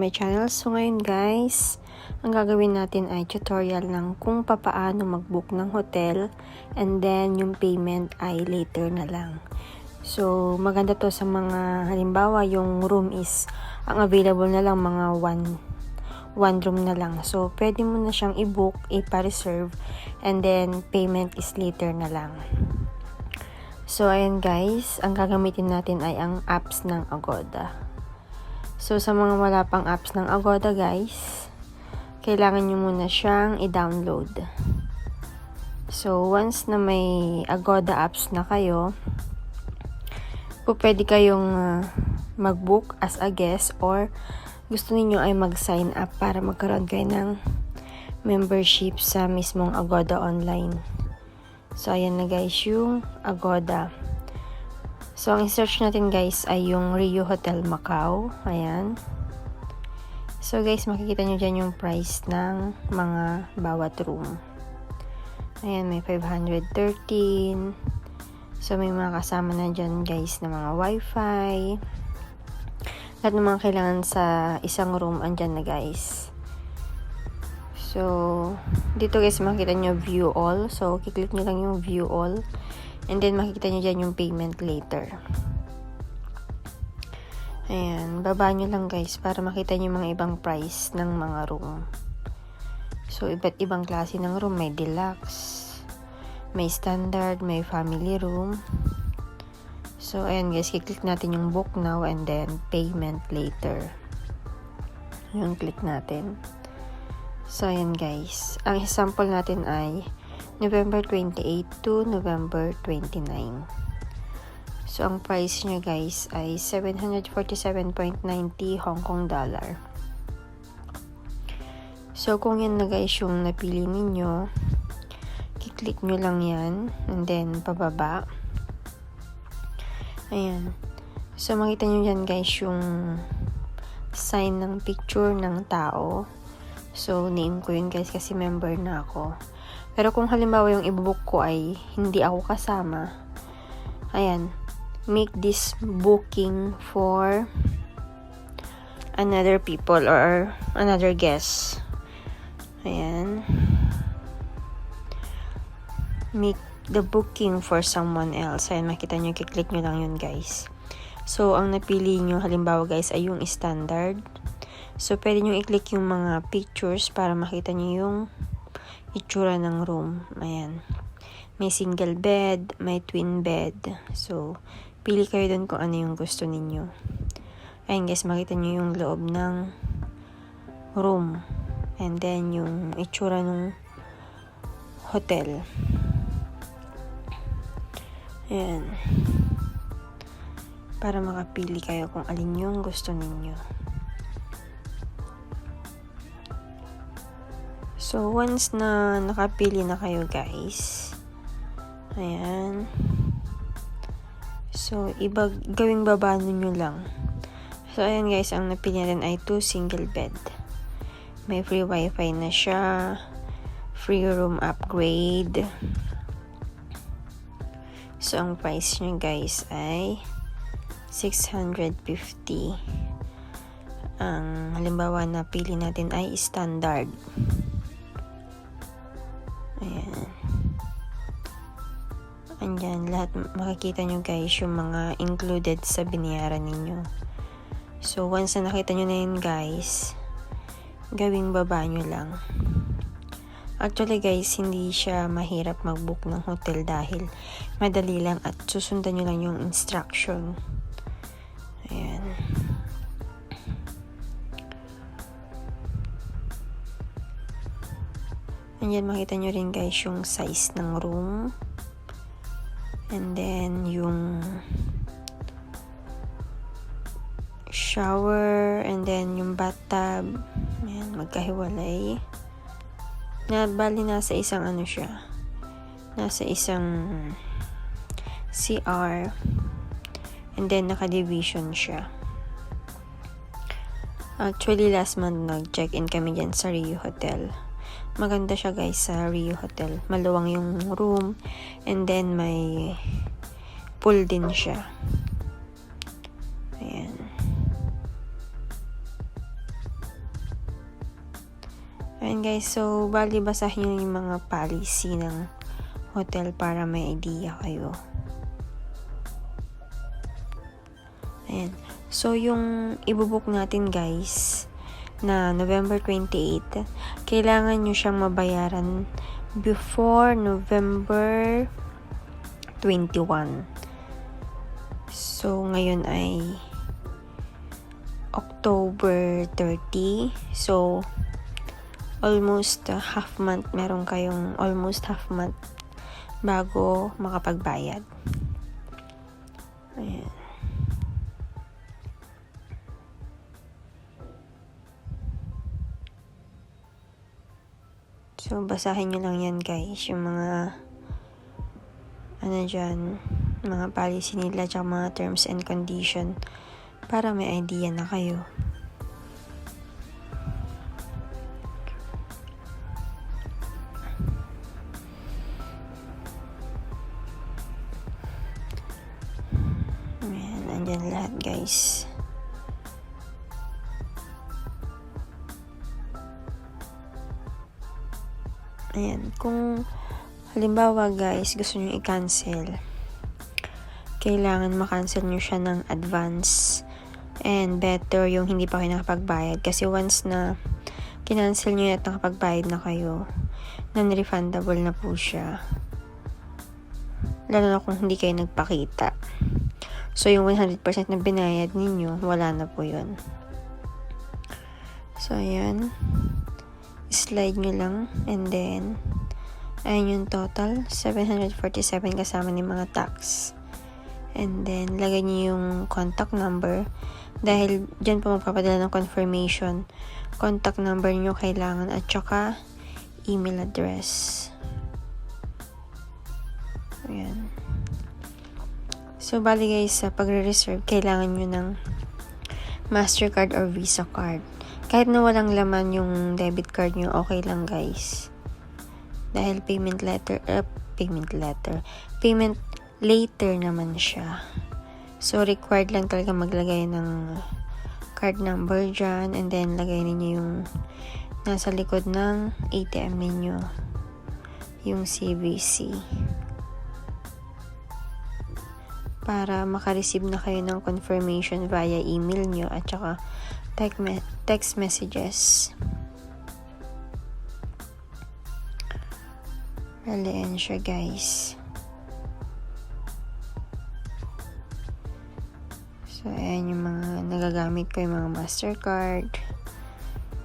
my channel. So ngayon guys, ang gagawin natin ay tutorial ng kung paano mag-book ng hotel, and then yung payment ay later na lang. So maganda to sa mga halimbawa yung room is ang available na lang mga one room na lang. So pwede mo na siyang i-book, ipa-reserve, and then payment is later na lang. So ayan guys, ang gagamitin natin ay ang apps ng Agoda. So, sa mga wala pang apps ng Agoda guys, kailangan nyo muna siyang i-download. So, once na may Agoda apps na kayo, pwede kayong mag-book as a guest, or gusto niyo ay mag-sign up para magkaroon kayo ng membership sa mismong Agoda online. So, ayan na guys yung Agoda. So, ang search natin guys ay yung Rio Hotel Macau. Ayan. So, guys, makikita nyo dyan yung price ng mga bawat room. Ayan, may 513. So, may mga kasama na dyan guys na mga wifi. Lahat ng mga kailangan sa isang room andyan na guys. So, dito guys, makikita nyo view all. So, kiklik nyo lang yung view all. And then, makikita nyo dyan yung payment later. Ayan. Baba nyo lang guys para makita nyo yung mga ibang price ng mga room. So, iba't ibang klase ng room. May deluxe, may standard, may family room. So, ayan guys. Kiklik natin yung book now and then payment later. Yung click natin. So, ayan guys. Ang example natin ay November 28 to November 29. So, ang price niya guys ay 747.90 Hong Kong dollar. So, kung yan na guys yung napili ninyo, kiklik nyo lang yan, and then pababa. Ayan. So, makita nyo yan guys yung sign ng picture ng tao. So, name ko yun guys kasi member na ako. Pero kung halimbawa yung i-book ko ay hindi ako kasama, ayan, make this booking for another people or another guest. Ayan. Make the booking for someone else. Ayan, makita nyo, kiklik nyo lang yun guys. So, ang napili nyo halimbawa guys ay yung standard. So, pwede nyo i-click yung mga pictures para makita nyo yung itsura ng room. Ayan. May single bed, may twin bed. So, pili kayo dun kung ano yung gusto ninyo. Ayan guys, makita nyo yung loob ng room. And then, yung itsura ng hotel. Ayan. Para makapili kayo kung alin yung gusto ninyo. So, once na nakapili na kayo guys, ayan. So, gawing baba nyo lang. So, ayan guys, ang napili natin ay 2 single bed. May free wifi na siya, free room upgrade. So, ang price nyo guys ay 650. Ang halimbawa na pili natin ay standard. Ayan. Andyan, lahat makikita nyo guys yung mga included sa binayaran ninyo. So, once na nakita nyo na yun guys, gawing baba nyo lang. Actually guys, hindi siya mahirap mag-book ng hotel dahil madali lang at susundan nyo lang yung instruction. Ayan. Ayan, makita nyo rin guys yung size ng room. And then, yung shower. And then, yung bathtub. Ayan, magkahiwalay. Bali, nasa isang ano siya. Nasa isang CR. And then, naka-division siya. Actually, last month, nag-check-in kami dyan sa Rio Hotel. Maganda siya guys sa Rio Hotel. Maluwang yung room. And then may pool din siya. Ayan. Ayan guys, so bali basahin nyo yung mga policy ng hotel para may idea kayo. Ayan. So yung ibubook natin guys na November 28, kailangan nyo siyang mabayaran before November 21. So ngayon ay October 30. So almost half month, meron kayong almost half month bago makapagbayad. Ayan. So, basahin nyo lang yan guys, yung mga dyan, mga policy nila, tsaka mga terms and condition para may idea na kayo. Ayan, andyan lahat guys. Ayan, kung halimbawa guys, gusto nyo i-cancel, kailangan makancel nyo siya ng advance. And better yung hindi pa kayo nakapagbayad. Kasi once na kinancel nyo at nakapagbayad na kayo, non-refundable na po siya. Lalo na kung hindi kayo nagpakita. So yung 100% na binayad ninyo, wala na po yun. So ayan. Slide nyo lang, and then ayun yung total, 747 kasama ni mga tax. And then lagay nyo yung contact number dahil dyan po magpapadala ng confirmation. Contact number nyo kailangan at saka email address. Ayan. So bali guys, sa pagre-reserve kailangan nyo ng Mastercard or Visa card. Kahit na walang laman yung debit card nyo, okay lang guys. Dahil payment later naman siya. So, required lang talaga maglagay ng card number dyan. And then, lagay ninyo yung nasa likod ng ATM ninyo. Yung CVC. Para makareceive na kayo ng confirmation via email nyo at saka text messages. Ayan siya guys. So ayan yung mga nagagamit ko, yung mga Mastercard.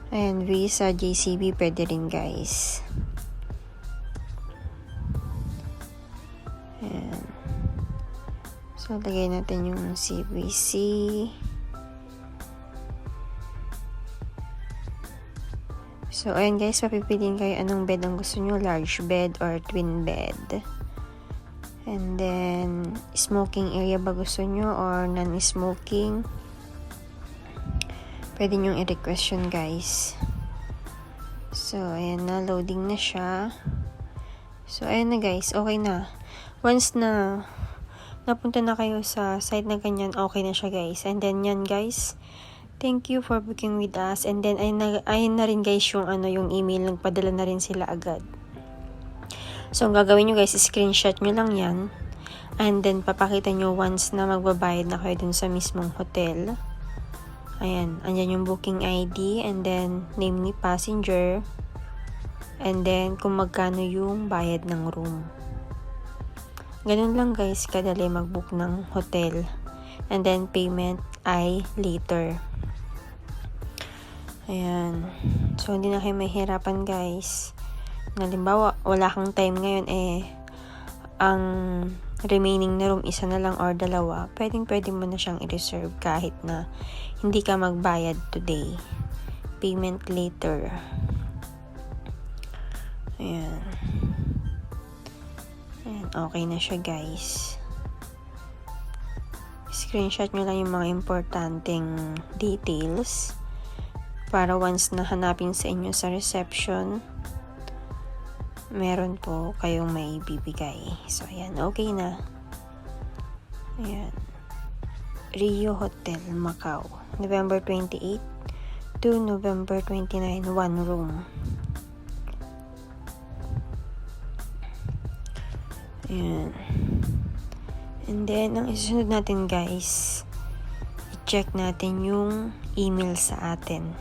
Ayan, Visa, JCB pwede rin guys. Ayan. So lagay natin yung CVC. So, ayan guys, papipiliin kayo anong bed ang gusto nyo, large bed or twin bed. And then, smoking area ba gusto nyo or non-smoking? Pwede nyo i-request yun guys. So, ayan na, loading na siya. So, ayan na guys, okay na. Once na napunta na kayo sa site na ganyan, okay na siya guys. And then yan guys, thank you for booking with us. And then, ayun na rin guys yung, yung email. Nagpadala na rin sila agad. So, ang gagawin nyo guys, screenshot nyo lang yan. And then, papakita nyo once na magbabayad na kayo dun sa mismong hotel. Ayan. Andyan yung booking ID. And then, name ni passenger. And then, kung magkano yung bayad ng room. Ganun lang guys, kadali mag-book ng hotel. And then, payment ay later. Ayan. So, hindi na kayo mahirapan guys. Halimbawa, wala kang time ngayon ang remaining na room, isa na lang or dalawa, pwede mo na siyang i-reserve kahit na hindi ka magbayad today. Payment later. Ayan. Ayan, okay na siya guys. Screenshot nyo lang yung mga importanteng details para once na hanapin sa inyo sa reception, meron po kayong may bibigay. So, ayan. Okay na. Ayan. Rio Hotel, Macau. November 28 to November 29. 1 room. Ayan. And then, ang isunod natin guys, i-check natin yung email sa atin.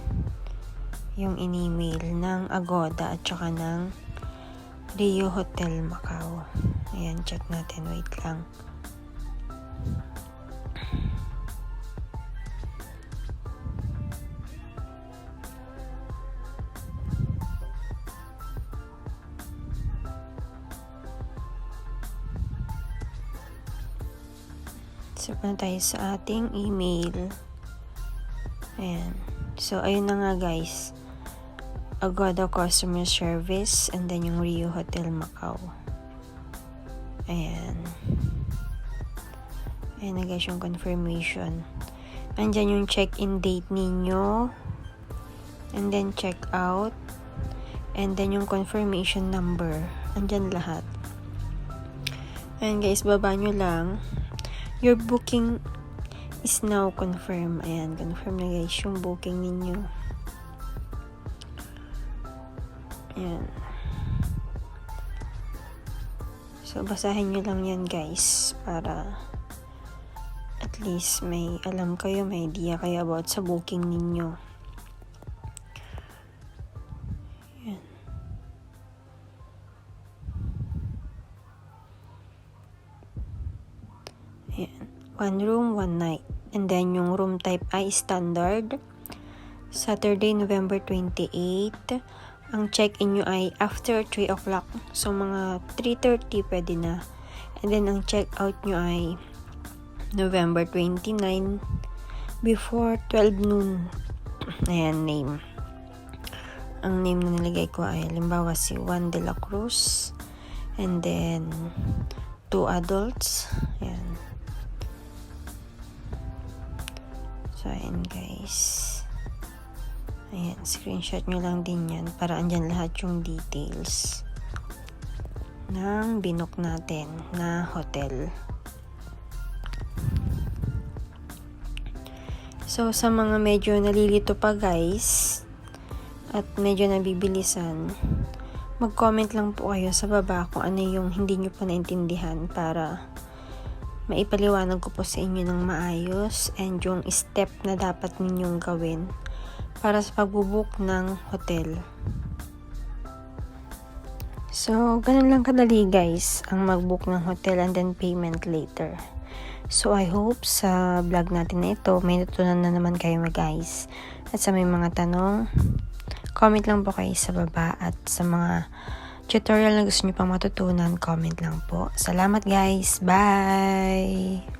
Yung in-email ng Agoda at saka ng Rio Hotel Macau. Ayan, check natin. Wait lang. So, punta tayo sa ating email. Ayan. So, ayun na nga guys. Agoda Customer Service and then yung Rio Hotel Macau. Ayan. Ayan na guys yung confirmation. Andyan yung check-in date ninyo. And then check-out. And then yung confirmation number. Andyan lahat. Ayan guys, baba nyo lang. Your booking is now confirmed. Ayan, confirm na guys yung booking ninyo. Ayan. So, basahin nyo lang yan guys para at least may alam kayo, may idea kayo about sa booking ninyo. Ayan. Ayan. 1 room, 1 night. And then, yung room type ay standard. Saturday, November 28. Ang check-in nyo ay after 3 o'clock. So, mga 3:30 pwede na. And then, ang check-out nyo ay November 29 before 12 noon. Ayan, name. Ang name na nilagay ko ay halimbawa si Juan de la Cruz. And then, 2 adults. Ayan. So, ayan guys. Ayan, screenshot nyo lang din yan para andyan lahat yung details ng binook natin na hotel. So, sa mga medyo nalilito pa guys at medyo nabibilisan, mag-comment lang po kayo sa baba kung ano yung hindi nyo pa naintindihan para maipaliwanag ko po sa inyo ng maayos and yung step na dapat ninyong gawin para sa pagbubook ng hotel. So, ganun lang kadali guys ang mag-book ng hotel and then payment later. So, I hope sa vlog natin na ito may natutunan na naman kayo guys. At sa may mga tanong, comment lang po kayo sa baba at sa mga tutorial na gusto nyo pang matutunan, comment lang po. Salamat guys! Bye!